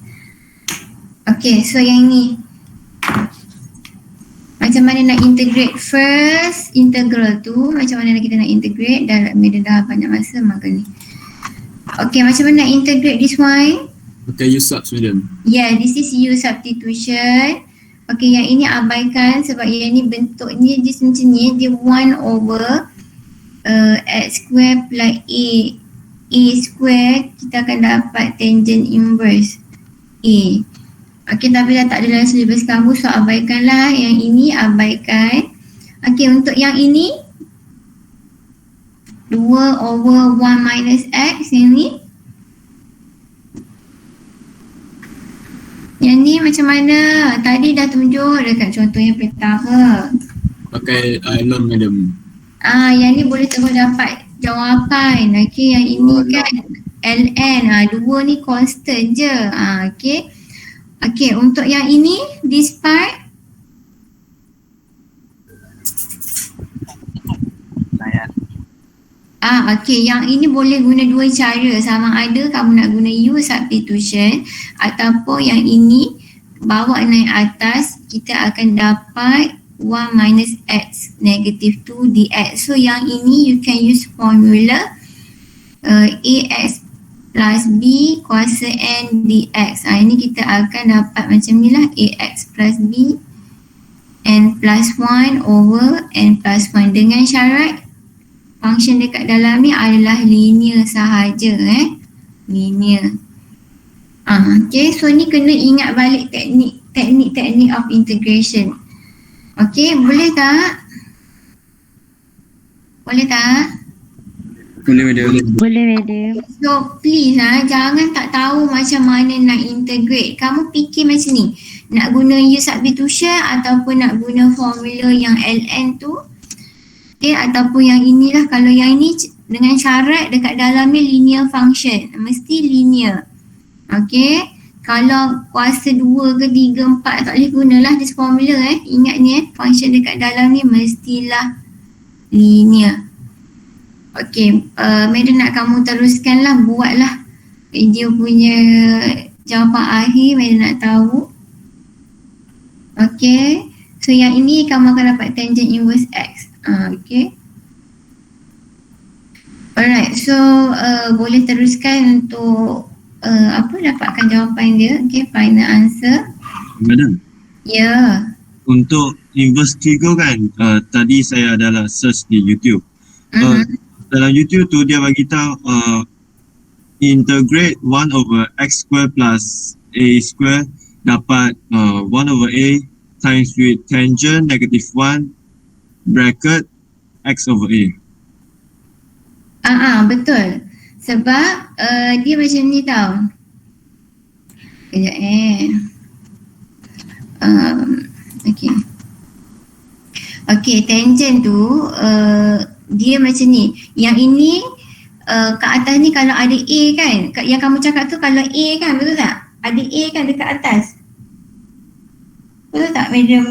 Okay, so yang ni macam mana nak integrate. First integral tu macam mana kita nak integrate. Dah banyak masa makan ni. Okay, macam mana nak integrate this one? Pakai u subs madam. Yeah, this is u substitution. Okay, yang ini abaikan sebab yang ni bentuknya dia macam ni. Dia 1 over x square plus a square. Kita akan dapat tangent inverse a. Okay, tapi dah tak ada dalam syllabus kamu, so abaikanlah. Yang ini abaikan. Okay, untuk yang ini 2 over 1 minus x. Yang ni macam mana? Tadi dah tunjuk dekat contohnya pertama. Pakai ln madam. Yang ni boleh terus dapat jawapan. Okay, yang ini kan ln. Dua ni constant je. Okay. Okay, untuk yang ini, this part. Okay, yang ini boleh guna dua cara. Sama ada kamu nak guna u substitution ataupun yang ini bawa naik atas, kita akan dapat 1 minus x negative 2 dx. So yang ini you can use formula ax plus b kuasa n dx. Ini kita akan dapat macam ni lah, ax plus b n plus 1 over n plus 1 dengan syarat function dekat dalam ni adalah linear sahaja. Linear. Okay, so ni kena ingat balik teknik of integration. Okay, boleh tak? Boleh tak? Boleh madam. Boleh madam. So please jangan tak tahu macam mana nak integrate. Kamu fikir macam ni, nak guna u substitution ataupun nak guna formula yang ln tu. Okay, ataupun yang inilah. Kalau yang ini dengan syarat dekat dalam ni linear function, mesti linear. Okay, kalau kuasa 2 ke 3, 4 tak boleh gunalah this formula. Ingat ni function dekat dalam ni mestilah linear. Okay, madam nak kamu teruskan lah, buatlah video punya jawapan akhir, madam nak tahu. Okay, so yang ini kamu akan dapat tangent inverse x. Okay. Alright, so boleh teruskan untuk dapatkan jawapan dia. Okay, final answer. Madam, Ya. untuk inverse trigo kan, tadi saya adalah search di YouTube. Dalam YouTube tu dia bagi tahu integrate 1 over x square plus a square dapat 1 over a times with tangent negative 1 bracket x over a. Betul. Sebab dia macam ni tau. Kejap Okay. Okay, tangent tu dia macam ni. Yang ini kat atas ni kalau ada a kan, yang kamu cakap tu kalau a kan, betul tak? Ada a kan dekat atas. Betul tak madam?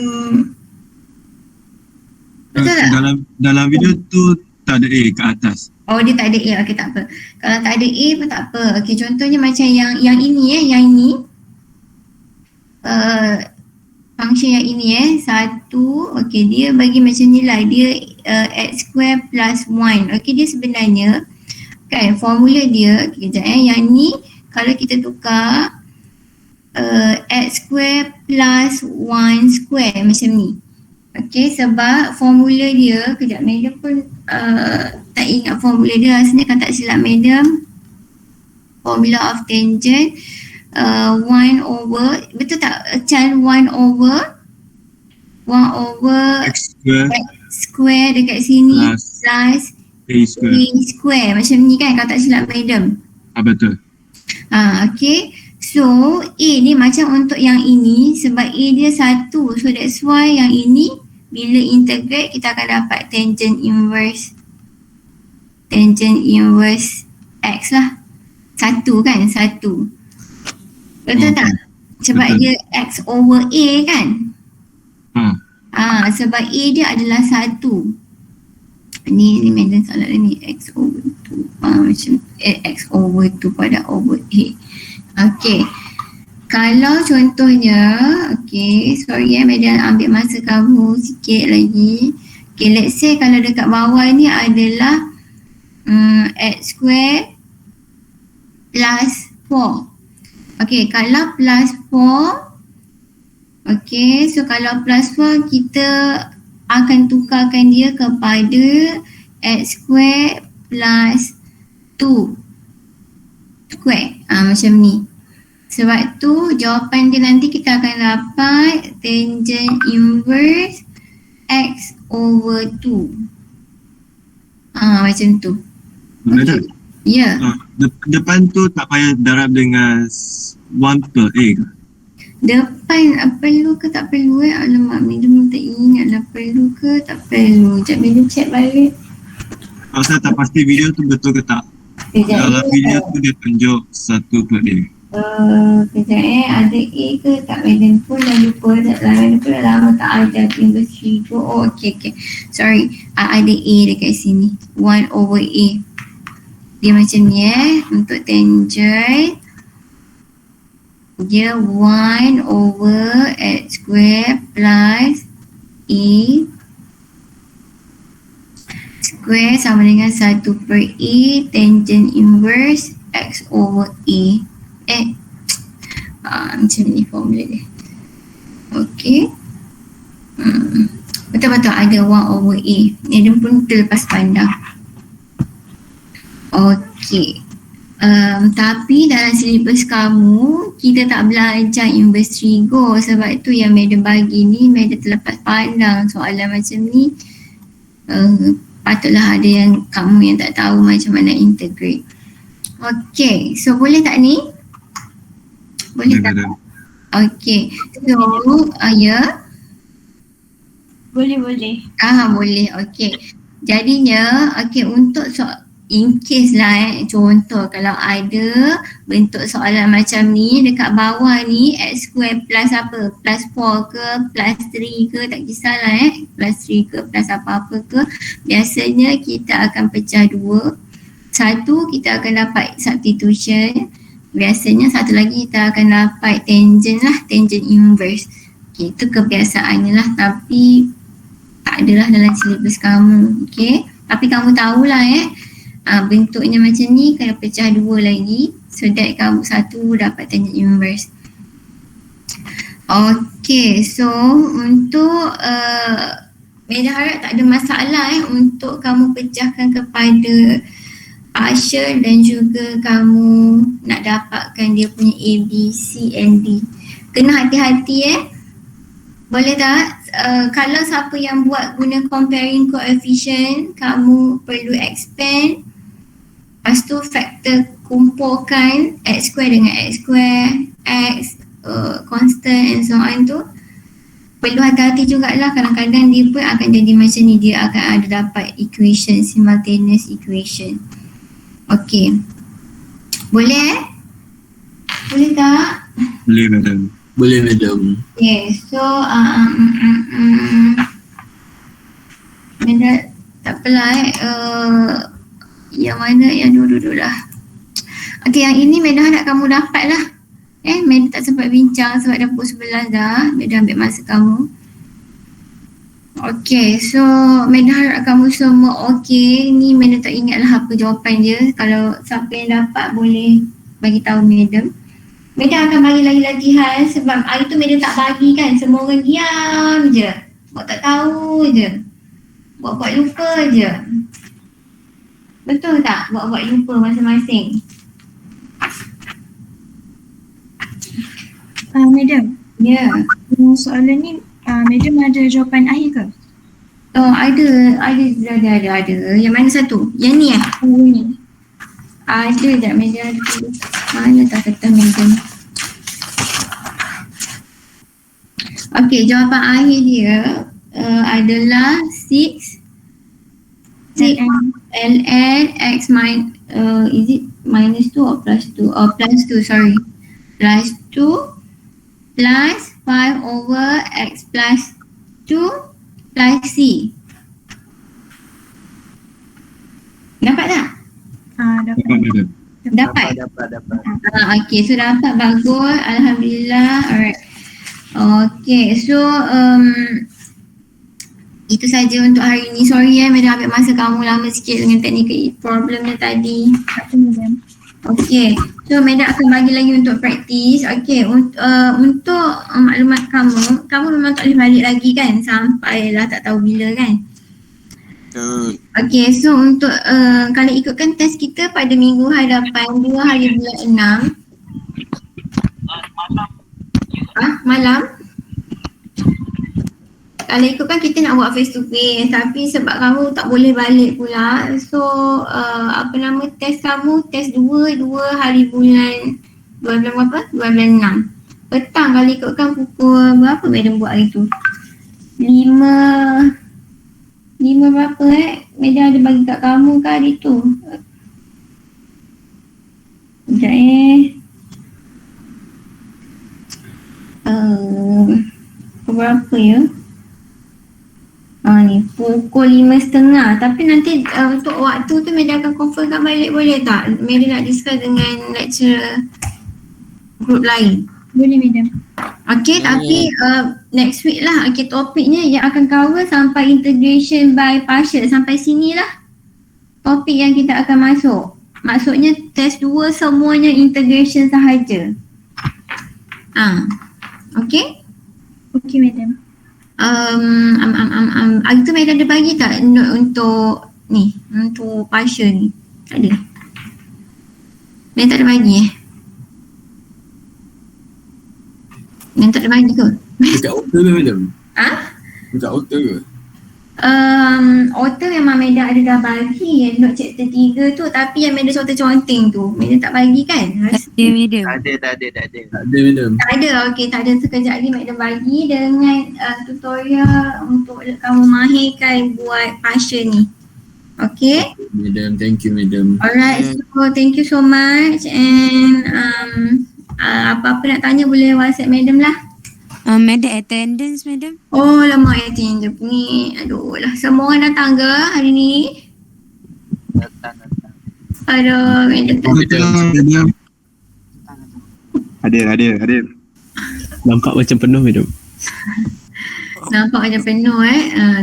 Betul tak? Dalam video tu tak ada a kat atas. Oh, dia tak ada A. Okay, tak apa. Kalau tak ada A pun tak apa. Okay, contohnya macam yang ini yang ini. Function yang ini satu. Okay, dia bagi macam ni lah. Dia x square plus 1. Okay, dia sebenarnya kan formula dia, kejap yang ni kalau kita tukar x square plus 1 square macam ni. Okay, sebab formula dia, kejap madam pun tak ingat formula dia. Rasanya kan tak silap madam, formula of tangent 1 over, betul tak Chan? 1 over X square x square dekat sini plus a square. a square macam ni kan, kalau tak silap madam. Betul. Okay, So A ni macam untuk yang ini sebab A dia 1. So that's why yang ini bila integrate kita akan dapat tangent inverse X lah. 1 kan? 1. Betul tak? Sebab Betul. dia X over A kan? Hmm. Sebab A dia adalah 1. Ni madam salah ni X over 2. Macam X over 2 pada over A. Okay. Kalau contohnya, okay, sorry madam ambil masa kamu sikit lagi. Okay, let's say kalau dekat bawah ni adalah X square plus 4. Okay, kalau plus 4, okay, so kalau plus 4 kita akan tukarkan dia kepada X square plus 2 square. Macam ni. Sebab tu jawapan dia nanti kita akan dapat tangent inverse X over 2. Macam tu. Madam, Ya. depan tu tak payah darab dengan 1 per A ke? Depan perlu ke tak perlu Alamak, madam tak ingat lah perlu ke tak perlu. Sekejap madam check balik. Saya tak pasti video tu betul ke tak. Dalam video tu dia tunjuk 1 per A. Kejap ada A ke tak madam pun dah lupa madam pun dah lama tak ajar industry tu. Oh okay. Sorry, ada A dekat sini 1 over A. Dia macam ni untuk tangent dia 1 over X square plus A square sama dengan 1 per A tangent inverse X over A. Macam ni formula dia. Okay. Betul-betul ada 1 over A. Dia pun terlepas pandang. Okay. Tapi dalam silibus kamu kita tak belajar inverse trigo. Sebab tu yang madam bagi ni madam terlepas pandang. Soalan macam ni patutlah ada yang kamu yang tak tahu macam mana integrate. Okay, so boleh tak ni? Boleh tak? Madam. Okay, so ya. Boleh. Boleh, okay. Jadinya, okay, untuk in case lah contoh kalau ada bentuk soalan macam ni dekat bawah ni X square plus apa? Plus 4 ke, plus 3 ke, tak kisahlah plus 3 ke, plus apa-apa ke. Biasanya kita akan pecah 2. Satu kita akan dapat substitution. Biasanya satu lagi kita akan dapat tangent lah, tangent inverse. Okay, itu kebiasaannya lah tapi tak adalah dalam silibus kamu. Okay, tapi kamu tahulah bentuknya macam ni kena pecah 2 lagi so that kamu satu dapat tangent inverse. Okay, so untuk Meda harap tak ada masalah untuk kamu pecahkan kepada partial dan juga kamu nak dapatkan dia punya A, B, C and D. Kena hati-hati boleh tak? Kalau siapa yang buat guna comparing coefficient, kamu perlu expand. Lepas tu faktor kumpulkan X square dengan X square, X, constant and so on tu. Perlu hati-hati jugalah, kadang-kadang dia pun akan jadi macam ni, dia akan ada dapat equation, simultaneous equation. Okay. Boleh Boleh tak? Boleh madam. Boleh madam. Okay, so Meda tak apalah yang mana yang dulu lah. Okay, yang ini Meda harap kamu dapat lah. Meda tak sempat bincang sebab dah pukul 11 dah. Meda ambil masa kamu. Okay, so Meda harap kamu semua okay. Ni Meda tak ingat lah apa jawapan dia. Kalau siapa yang dapat boleh bagi tahu Meda. Meda akan bagi lagi latihan sebab hari tu Meda tak bagi kan. Semua orang diam je. Buat tak tahu je. Buat-buat lupa je. Betul tak? Buat-buat lupa masing-masing. Madam, Ya. soalan ni madam ada jawapan akhir ke? Oh, ada. Yang mana satu? Yang ni Oh ni. Ada tak Meda ada tulis. Mana tak kata Meda? Okay, jawapan akhir dia adalah 6 ln x is it minus 2 or plus 2? Oh, plus 2, sorry. Plus 2 plus 5 over x plus 2 plus c. Dapat tak? Dapat. Dapat? Okay, so dapat, bagus. Alhamdulillah. Alright. Okay, so itu saja untuk hari ni. Sorry madam ambil masa kamu lama sikit dengan technical problemnya tadi. Tak apa, madam. Okay, so madam akan bagi lagi untuk praktis. Okay, untuk maklumat kamu memang tak boleh balik lagi kan? Sampailah tak tahu bila kan? Okay, so untuk kalau ikutkan test kita pada minggu hadapan 2 hari bulan 6. Malam? Kalau ikutkan kita nak buat face to face, tapi sebab kamu tak boleh balik pula, so test kamu test 2 hari bulan berapa? Bulan 6. Petang kalau ikutkan pukul berapa madam buat hari tu? 5 berapa madam ada bagi kat kamu ke hari tu? Sekejap pukul berapa ya? Ni pukul 5.30. Tapi nanti untuk waktu tu madam akan confirmkan balik, boleh tak? Madam nak discuss dengan lecturer group lain. Boleh, madam. Okay, tapi next week lah. Okay, topiknya yang akan cover sampai integration by partial. Sampai sini lah topik yang kita akan masuk. Maksudnya test 2 semuanya integration sahaja. Okay? Okey, madam. Itu madam ada bagi tak note untuk ni, untuk partial ni? Tak ada? Madam tak ada bagi Madam tak ada bagi ke? Dekat author ke madam? Dekat author ke? Author memang madam ada dah bagi yang note chapter 3 tu, tapi yang madam sorta conteng tu madam tak bagi kan? Ada madam. Tak ada madam. Tak ada, okey, tak ada. Sekejap lagi madam bagi dengan tutorial untuk kamu mahirkan buat partial ni. Okay? Madam, thank you madam. Alright, so thank you so much, and apa-apa nak tanya boleh WhatsApp madam lah. Madam attendance madam. Oh lama attendance ni, aduh lah, semua orang datang ke hari ni? Aduh, madam tak Hadir. Nampak macam penuh madam. nampak macam penuh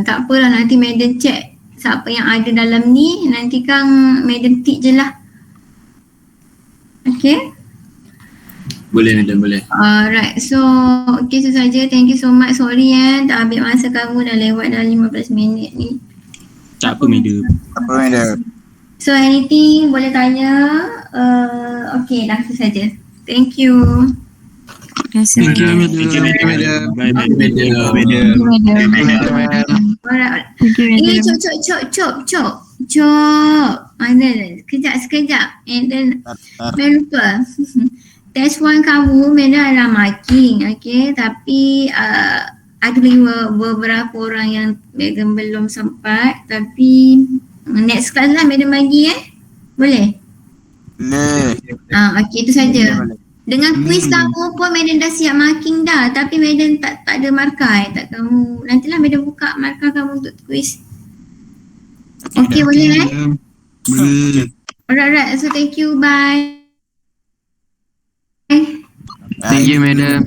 tak apalah, nanti madam check siapa yang ada dalam ni, nanti kan madam tick je lah. Okay? Boleh madam, boleh. Alright, so okay, so saja. Thank you so much. Sorry tak ambil masa kamu, dah lewat dah 15 minit ni. Tak apa madam. So anything boleh tanya. Okay, langsung saja. Thank you. Thank you madam. Bye madam. Alright. Thank you, madam. Cop. Sekejap. And then lupa. Test 1 kamu madam adalah marking, okay? Tapi ada lagi beberapa orang yang madam belum sempat, tapi next class lah madam bagi boleh? Okay, itu saja. Dengan quiz kamu pun madam dah siap marking dah, tapi madam tak ada markah tak kamu. Nantilah madam buka markah kamu untuk quiz. Okay, boleh Boleh. Alright, so thank you, bye. Thank you madam.